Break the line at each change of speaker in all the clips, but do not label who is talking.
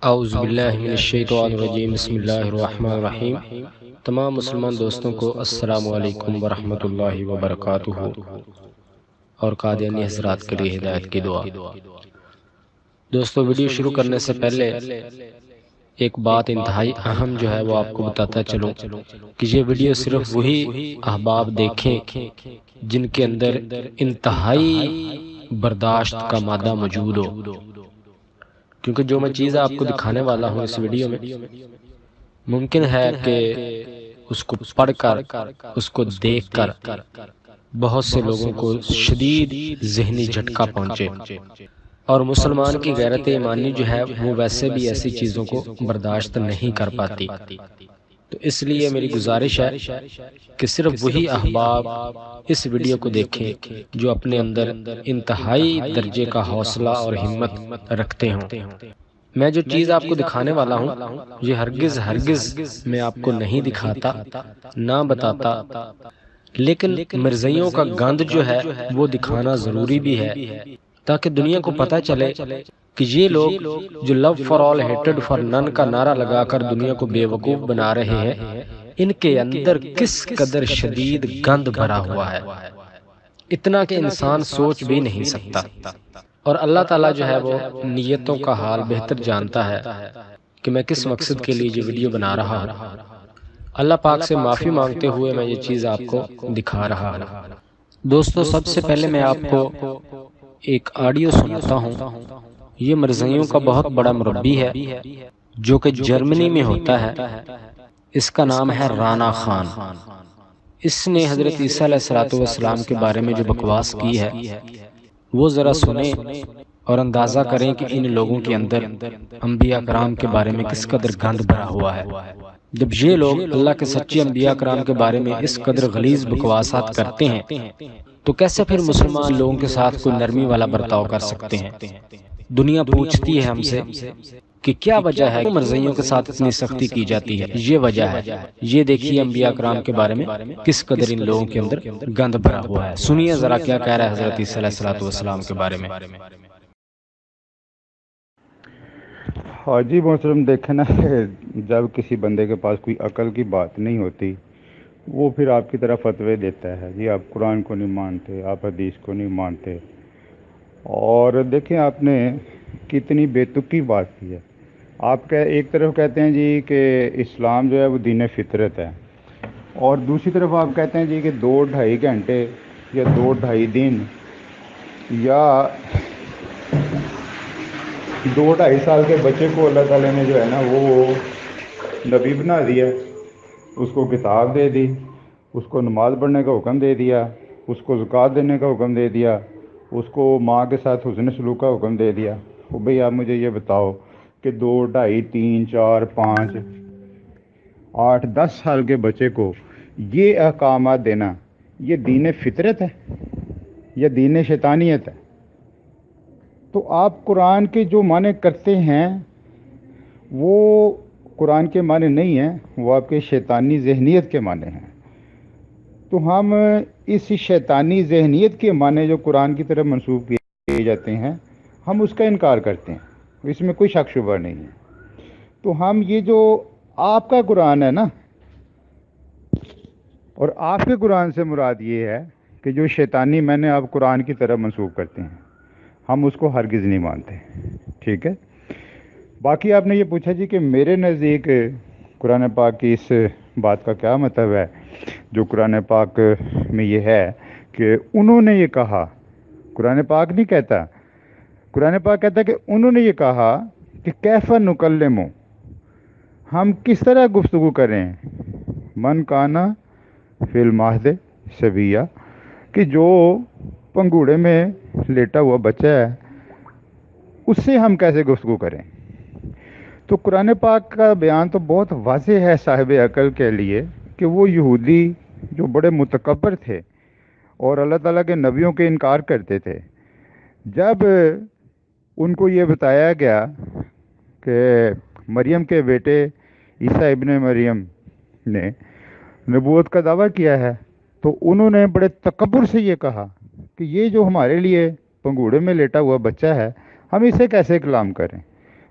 اعوذ باللہ من الشیطان الرجیم، بسم اللہ الرحمن الرحیم۔ تمام مسلمان دوستوں کو السلام علیکم ورحمۃ اللہ وبرکاتہ، اور قادیانی حضرات کے لیے ہدایت کی دعا۔ دوستو، ویڈیو شروع کرنے سے پہلے ایک بات انتہائی اہم جو ہے وہ آپ کو بتاتا چلوں کہ یہ ویڈیو صرف وہی احباب دیکھیں جن کے اندر انتہائی برداشت کا مادہ موجود ہو، کیونکہ جو میں چیز آپ کو دکھانے والا ہوں اس ویڈیو میں ممکن ہے کہ اس کو پڑھ کر، اس کو دیکھ کر بہت سے لوگوں کو شدید ذہنی جھٹکا پہنچے، اور مسلمان کی غیرت ایمانی جو ہے وہ ویسے بھی ایسی چیزوں کو برداشت نہیں کر پاتی۔ تو اس لیے میری گزارش ہے کہ صرف وہی احباب اس ویڈیو کو دیکھیں جو اپنے اندر انتہائی درجے کا حوصلہ اور ہمت رکھتے ہوں۔ میں جو چیز آپ کو دکھانے والا ہوں یہ ہرگز میں آپ کو نہیں دکھاتا، نہ بتاتا، لیکن مرزائیوں کا گند جو ہے وہ دکھانا ضروری بھی ہے تاکہ دنیا کو پتہ چلے کہ یہ لوگ جو love for all hated for none کا نعرہ لگا کر دنیا کو بے وقوف بنا رہے ہیں، ان کے اندر کس قدر شدید گند بھرا ہوا ہے، اتنا کہ انسان سوچ بھی نہیں سکتا۔ اور اللہ تعالیٰ جو ہے وہ نیتوں کا حال بہتر جانتا ہے کہ میں کس مقصد کے لیے یہ ویڈیو بنا رہا ہوں۔ اللہ پاک سے معافی مانگتے ہوئے میں یہ چیز آپ کو دکھا رہا ہوں۔ دوستو، سب سے پہلے میں آپ کو ایک آڈیو سناتا ہوں۔ یہ مرزائیوں کا بہت بڑا مربی ہے جو کہ جرمنی میں ہوتا ہے، اس کا نام ہے رانا خان۔ اس نے حضرت عیسیٰ علیہ السلام کے بارے میں جو بکواس کی ہے وہ ذرا سنیں اور اندازہ کریں کہ ان لوگوں کے اندر انبیاء کرام کے بارے میں کس قدر گند بھرا ہوا ہے۔ جب یہ لوگ اللہ کے سچے انبیاء کرام کے بارے میں اس قدر غلیظ بکواسات کرتے ہیں تو کیسے پھر مسلمان لوگوں کے ساتھ کوئی نرمی والا برتاؤ کر سکتے ہیں؟ دنیا پوچھتی ہے ہم سے کہ کیا وجہ ہے کہ مرزائیوں کے ساتھ اتنی سختی کی جاتی ہے؟ یہ وجہ ہے، یہ دیکھیے انبیاء کرام کے بارے میں کس قدر ان لوگوں کے اندر گند بھرا ہوا ہے۔ سنیے ذرا کیا کہہ رہا ہے حضرت عیسیٰ علیہ السلام کے بارے میں۔
ہاں جی محترم، دیکھیں نا، جب کسی بندے کے پاس کوئی عقل کی بات نہیں ہوتی وہ پھر آپ کی طرف فتوے دیتا ہے، جی آپ قرآن کو نہیں مانتے، آپ حدیث کو نہیں مانتے۔ اور دیکھیں آپ نے کتنی بے تکی بات کی ہے۔ آپ ایک طرف کہتے ہیں جی کہ اسلام جو ہے وہ دین فطرت ہے، اور دوسری طرف آپ کہتے ہیں جی کہ 2-2.5 گھنٹے یا 2-2.5 دن یا 2-2.5 سال کے بچے کو اللہ تعالیٰ نے جو ہے نا وہ نبی بنا دیا، اس کو کتاب دے دی، اس کو نماز پڑھنے کا حکم دے دیا، اس کو زکوٰۃ دینے کا حکم دے دیا، اس کو ماں کے ساتھ حسن سلوک کا حکم دے دیا۔ تو بھئی آپ مجھے یہ بتاؤ کہ 2-2.5 3 4 5 8 10 سال کے بچے کو یہ احکامات دینا، یہ دین فطرت ہے یا دین شیطانیت ہے؟ تو آپ قرآن کے جو معنی کرتے ہیں وہ قرآن کے معنی نہیں ہیں، وہ آپ کے شیطانی ذہنیت کے معنی ہیں۔ تو ہم اس شیطانی ذہنیت کے معنی جو قرآن کی طرف منسوب کیے جاتے ہیں ہم اس کا انکار کرتے ہیں، اس میں کوئی شک شبہ نہیں ہے۔ تو ہم یہ جو آپ کا قرآن ہے نا، اور آپ کے قرآن سے مراد یہ ہے کہ جو شیطانی میں نے آپ قرآن کی طرف منسوب کرتے ہیں ہم اس کو ہرگز نہیں مانتے، ٹھیک ہے۔ باقی آپ نے یہ پوچھا جی کہ میرے نزدیک قرآن پاک کی اس بات کا کیا مطلب ہے جو قرآن پاک میں یہ ہے کہ انہوں نے یہ کہا۔ قرآن پاک نہیں کہتا، قرآن پاک کہتا ہے کہ انہوں نے یہ کہا کہ کیف نکلمو، ہم کس طرح گفتگو کریں، من کانا فی المہد صبیہ، کہ جو پنگوڑے میں لیٹا ہوا بچہ ہے اس سے ہم کیسے گفتگو کریں۔ تو قرآن پاک کا بیان تو بہت واضح ہے صاحب عقل کے لیے کہ وہ یہودی جو بڑے متکبر تھے اور اللہ تعالیٰ کے نبیوں کے انکار کرتے تھے، جب ان کو یہ بتایا گیا کہ مریم کے بیٹے عیسیٰ ابن مریم نے نبوت کا دعویٰ کیا ہے، تو انہوں نے بڑے تکبر سے یہ کہا کہ یہ جو ہمارے لیے پنگوڑے میں لیٹا ہوا بچہ ہے ہم اسے کیسے کلام کریں۔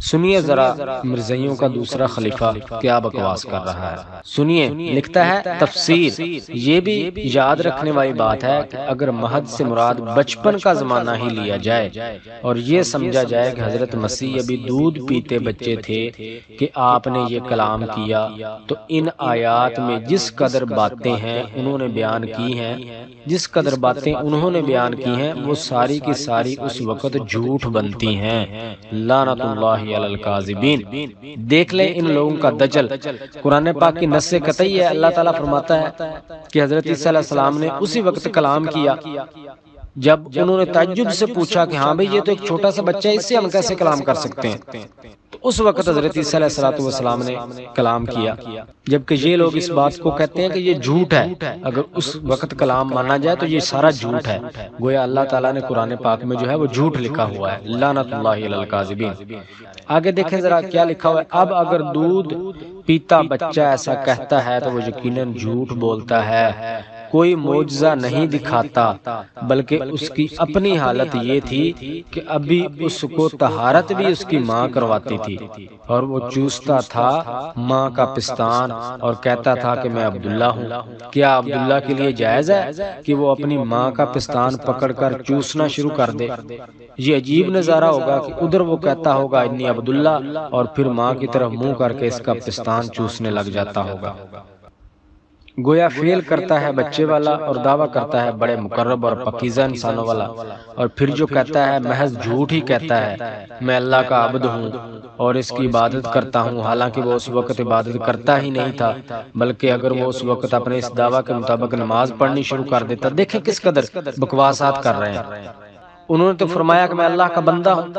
سنیے ذرا مرزائیوں کا دوسرا خلیفہ کیا بکواس کر رہا ہے، سنیے۔ لکھتا ہے تفسیر، یہ بھی یاد رکھنے والی بات ہے کہ اگر مہد سے مراد بچپن کا زمانہ ہی لیا جائے اور یہ سمجھا جائے کہ حضرت مسیح ابھی دودھ پیتے بچے تھے کہ آپ نے یہ کلام کیا، تو ان آیات میں جس قدر باتیں ہیں انہوں نے بیان کی ہیں، وہ ساری کی ساری اس وقت جھوٹ بنتی ہیں۔ لعنت اللہ علی الکاذبین۔ دیکھ لیں ان لوگوں کا دجل۔ قرآن پاک کی نص قطعی ہے، اللہ تعالیٰ فرماتا ہے کہ حضرت عیسیٰ علیہ السلام نے اسی وقت کلام کیا جب انہوں نے تعجب سے پوچھا کہ ہاں بھئی یہ تو ایک چھوٹا سا بچہ ہے، اس سے ہم کیسے کلام کر سکتے ہیں؟ تو اس وقت حضرت عیسیٰ علیہ السلام نے کلام کیا، جبکہ یہ لوگ اس بات کو کہتے ہیں کہ یہ جھوٹ ہے۔ اگر اس وقت کلام مانا جائے تو یہ سارا جھوٹ ہے، گویا اللہ تعالیٰ نے قرآن پاک میں جو ہے وہ جھوٹ لکھا ہوا ہے۔ لعنت اللہ علی الکاذبین۔ آگے دیکھیں ذرا کیا لکھا ہوا ہے۔ اب اگر دودھ پیتا بچہ ایسا کہتا ہے تو وہ یقیناً جھوٹ بولتا ہے، کوئی معجزہ نہیں دکھاتا، بلکہ اس کی اپنی حالت یہ تھی کہ ابھی اس کو طہارت بھی اس کی ماں کرواتی تھی، اور وہ چوستا تھا ماں کا پستان اور کہتا تھا کہ میں عبداللہ ہوں۔ کیا عبداللہ کے لیے جائز ہے کہ وہ اپنی ماں کا پستان پکڑ کر چوسنا شروع کر دے؟ یہ عجیب نظارہ ہوگا کہ ادھر وہ کہتا ہوگا انی عبداللہ، اور پھر ماں کی طرف منہ کر کے اس کا پستان چوسنے لگ جاتا ہوگا۔ گویا فیل کرتا ہے بچے والا اور دعویٰ کرتا ہے بڑے مقرب اور پاکیزہ انسانوں والا، اور پھر جو کہتا ہے محض جھوٹ ہی کہتا ہے، میں اللہ کا عبد ہوں اور اس کی عبادت کرتا ہوں، حالانکہ وہ اس وقت عبادت کرتا ہی نہیں تھا، بلکہ اگر وہ اس وقت اپنے اس دعویٰ کے مطابق نماز پڑھنی شروع کر دیتا۔ دیکھیں کس قدر بکواسات کر رہے ہیں۔ انہوں نے تو فرمایا کہ میں اللہ کا بندہ ہوں،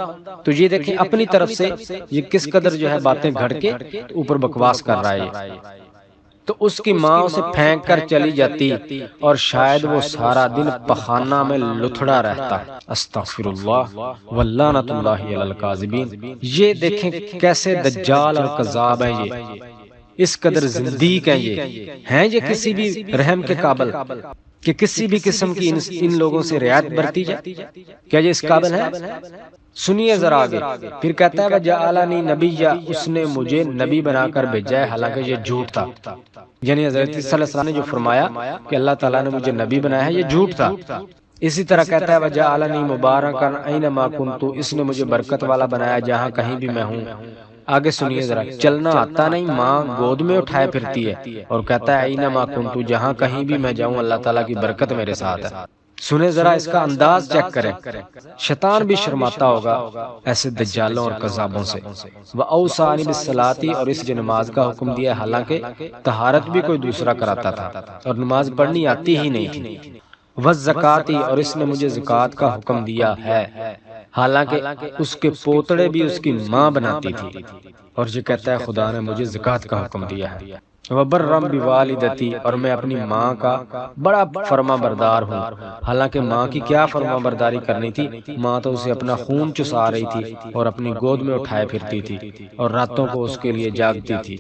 تو یہ دیکھیں اپنی طرف سے یہ کس قدر جو ہے باتیں گھڑ کے اوپر بکواس کر رہا ہے۔ تو اس کی ماں اسے پھینک کر چلی جاتی اور شاید وہ سارا دن پخانہ میں لتھڑا رہتا۔ استغفر اللہ واللعنت اللہ علی الکاذبین۔ یہ دیکھیں کیسے دجال اور کذاب ہیں، یہ اس قدر زندیق ہیں، یہ کسی بھی رحم کے قابل کہ کسی بھی قسم کی ان لوگوں سے رعایت برتی جائے؟ کیا یہ اس قابل ہے؟ سنیے ذرا آگے، پھر کہتا ہے وَجَعَلَنِي نَبِيًّا، اس نے مجھے نبی بنا کر بھیجا ہے، حالانکہ یہ جھوٹ تھا۔ یعنی حضرت عیسیٰ علیہ السلام نے جو فرمایا کہ اللہ تعالیٰ نے مجھے نبی بنایا ہے، یہ جھوٹ تھا۔ اسی طرح کہتا ہے وَجَعَلَنِي مُبَارَكًا أَيْنَمَا كُنتُ، اس نے مجھے برکت والا بنایا جہاں کہیں بھی میں ہوں۔ آگے سنیے ذرا، چلنا آتا نہیں، ماں گود میں اٹھائے پھرتی ہے اور کہتا ہے أَيْنَمَا كُنتُ، جہاں کہیں بھی میں جاؤں اللہ تعالیٰ کی برکت میرے ساتھ ہے۔ سنیں ذرا اس کا انداز چیک کریں، شیطان بھی شرماتا ہوگا ایسے دجالوں اور کذابوں سے۔ وَأَوْصَانِي بِالصَّلَاةِ، اور اس نے نماز کا حکم دیا، حالانکہ طہارت بھی کوئی دوسرا کراتا تھا اور نماز پڑھنی آتی ہی نہیں تھی۔ وَالزَّكَاةِ، اور اس نے مجھے زکوٰۃ کا حکم دیا ہے، حالانکہ اس کے پوتڑے بھی اس کی ماں بناتی تھی، اور یہ کہتا ہے خدا نے مجھے زکوٰۃ کا حکم دیا ہے۔ وَبَرًّا بِوَالِدَتِي، اور میں اپنی ماں کا بڑا فرما بردار ہوں، حالانکہ ماں کی کیا فرما برداری کرنی تھی، ماں تو اسے اپنا خون چسا رہی تھی اور اپنی گود میں اٹھائے پھرتی تھی اور راتوں کو اس کے لیے جاگتی تھی۔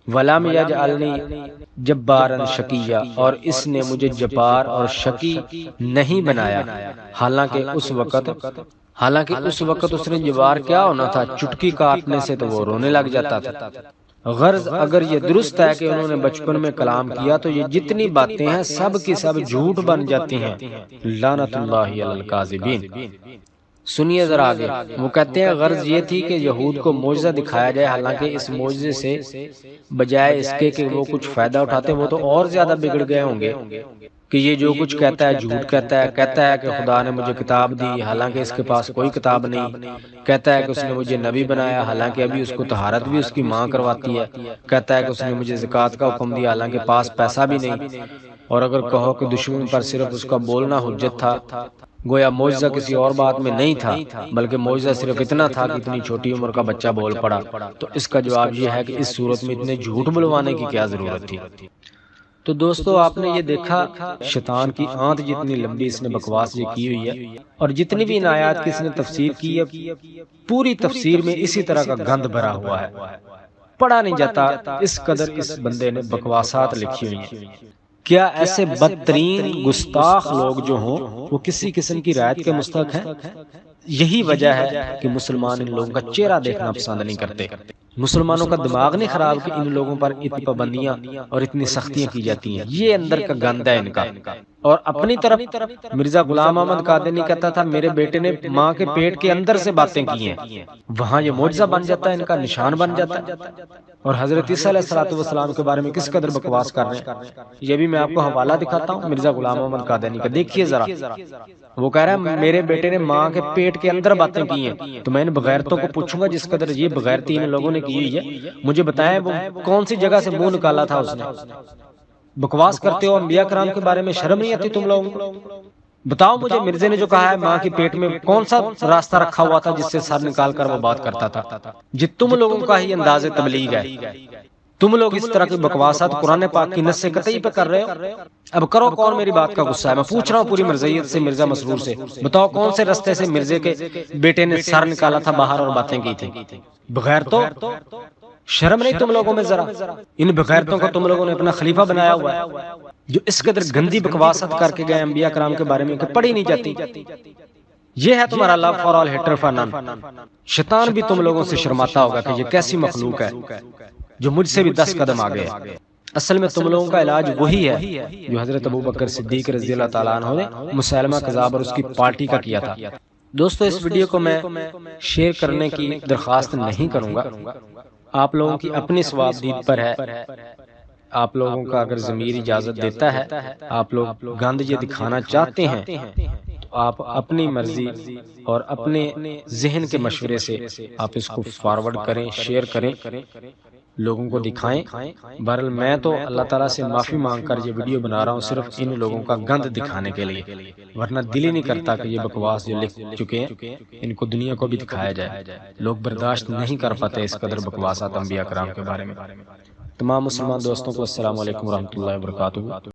وَلَمْ يَجْعَلْنِي جَبَّارًا شَقِيًّا، اور اس نے مجھے جبار اور شقی نہیں بنایا، حالانکہ اس وقت اس نے جبار کیا ہونا تھا، چٹکی کاٹنے سے تو وہ رونے لگ جاتا تھا۔ غرض اگر یہ درست ہے کہ انہوں نے بچپن میں کلام کیا تو یہ جتنی باتیں ہیں سب کی سب جھوٹ بن جاتی ہیں۔ لعنت اللہ علی الکاذبین۔ سنیے ذرا آگے، وہ کہتے ہیں غرض یہ تھی کہ یہود کو معجزہ دکھایا جائے، حالانکہ اس معجزے سے بجائے اس کے کہ وہ کچھ فائدہ اٹھاتے وہ تو اور زیادہ بگڑ گئے ہوں گے کہ یہ جو کچھ کہتا ہے جھوٹ کہتا ہے کہ خدا نے مجھے کتاب دی، حالانکہ اس کے پاس کوئی کتاب نہیں، کہتا ہے کہ اس نے مجھے نبی بنایا، حالانکہ ابھی اس کو طہارت بھی اس کی ماں کرواتی ہے، کہتا ہے کہ اس نے مجھے زکوٰۃ کا حکم دیا، حالانکہ پاس پیسہ بھی نہیں، اور اگر کہو کہ دشمن پر صرف اس کا بولنا حجت تھا، گویا معجزہ کسی اور بات میں نہیں تھا، بلکہ معجزہ صرف اتنا تھا کہ اتنی چھوٹی عمر کا بچہ بول پڑا، تو اس کا جواب یہ ہے کہ اس صورت میں اتنے جھوٹ بلوانے کی کیا ضرورت تھی؟ تو دوستو آپ نے یہ دیکھا شیطان کی آنت جتنی لمبی اس نے بکواس یہ کی ہوئی ہے، اور جتنی بھی ان آیات کی اس نے تفسیر کی ہے، پوری تفسیر میں اسی طرح کا گند بھرا ہوا ہے، پڑھا نہیں جاتا، اس قدر اس بندے نے بکواسات لکھی ہوئی ہیں۔ کیا ایسے بدترین گستاخ لوگ جو ہوں وہ کسی قسم کی رعایت کے مستحق ہیں؟ یہی وجہ ہے کہ مسلمان ان لوگوں کا چہرہ دیکھنا پسند نہیں کرتے۔ مسلمانوں کا دماغ نہیں خراب کہ ان لوگوں پر اتنی پابندیاں اور اتنی سختیاں کی جاتی ہیں، یہ اندر کا گند ہے ان کا۔ اور اپنی طرف مرزا غلام احمد قادیانی کہتا تھا میرے بیٹے نے ماں کے پیٹ کے اندر سے باتیں کی ہیں، وہاں یہ معجزہ بن جاتا ہے، ان کا نشان بن جاتا ہے۔ اور حضرت عیسیٰ علیہ السلام کے بارے میں کس قدر بکواس کر رہے ہیں، یہ بھی میں آپ کو حوالہ دکھاتا ہوں مرزا غلام احمد قادیانی کا، دیکھیے ذرا۔ وہ کہہ رہا ہے میرے بیٹے نے ماں کے پیٹ کے اندر باتیں کی ہیں، تو میں ان بغیرتوں کو پوچھوں گا جس قدر یہ بغیرتی ان لوگوں نے کی ہوئی ہے، مجھے بتائیں وہ کون سی جگہ سے منہ نکالا تھا اس نے۔ بکواس کرتے ہو انبیاء کرام کے بارے میں، شرم نہیں آتی تم لوگوں کو؟ بتاؤ مجھے مرزے نے جو کہا ہے ماں کے پیٹ میں کون سا راستہ رکھا ہوا تھا جس سے سر نکال کر وہ بات کرتا تھا؟ یہ تم لوگوں کا ہی انداز تبلیغ ہے، تم لوگ اس طرح کی بکواسات قرآن پاک کی نص قطعی پہ کر رہے ہو۔ اب کرو کون میری بات کا غصہ ہے، میں پوچھ رہا ہوں پوری مرزائیت سے، مرزا مسرور سے، بتاؤ کون سے رستے سے مرزے کے بیٹے نے سر نکالا تھا باہر اور باتیں کی تھی؟ بغیر تو شرم نہیں تم لوگوں میں ذرا؟ ان بغیرتوں کو تم لوگوں نے اپنا خلیفہ بنایا ہوا ہے، جو اس قدر گندی بکواسات کر کے گئے انبیاء کرام کے بارے میں کہ پڑھی نہیں جاتی۔ یہ ہے تمہارا love for all hater for none. شیطان بھی تم لوگوں سے شرماتا ہوگا کہ یہ کیسی مخلوق ہے جو مجھ سے بھی 10 قدم آگے ہے۔ اصل میں تم لوگوں کا علاج وہی ہے جو حضرت ابوبکر صدیق رضی اللہ تعالیٰ عنہ نے مسیلمہ کذاب اور اس کی پارٹی کا کیا تھا۔ دوستو اس ویڈیو کو میں شیئر کرنے کی درخواست نہیں کروں گا، آپ لوگوں کی اپنی ثواب دید پر ہے، آپ لوگوں کا اگر ضمیر اجازت دیتا ہے، آپ لوگ گند یہ دکھانا چاہتے ہیں تو آپ اپنی مرضی اور اپنے ذہن کے مشورے سے آپ اس کو فارورڈ کریں، شیئر کریں، لوگوں کو دکھائیں۔ بہرحال میں تو اللہ تعالیٰ سے معافی مانگ کر یہ ویڈیو بنا رہا ہوں صرف ان لوگوں کا گند دکھانے کے لیے، ورنہ دل ہی نہیں کرتا کہ یہ بکواس جو لکھ چکے ہیں ان کو دنیا کو بھی دکھایا جائے۔ لوگ برداشت نہیں کر پاتے اس قدر بکواسات انبیاء کرام کے بارے میں۔ تمام مسلمان دوستوں کو السلام علیکم ورحمۃ اللہ وبرکاتہ۔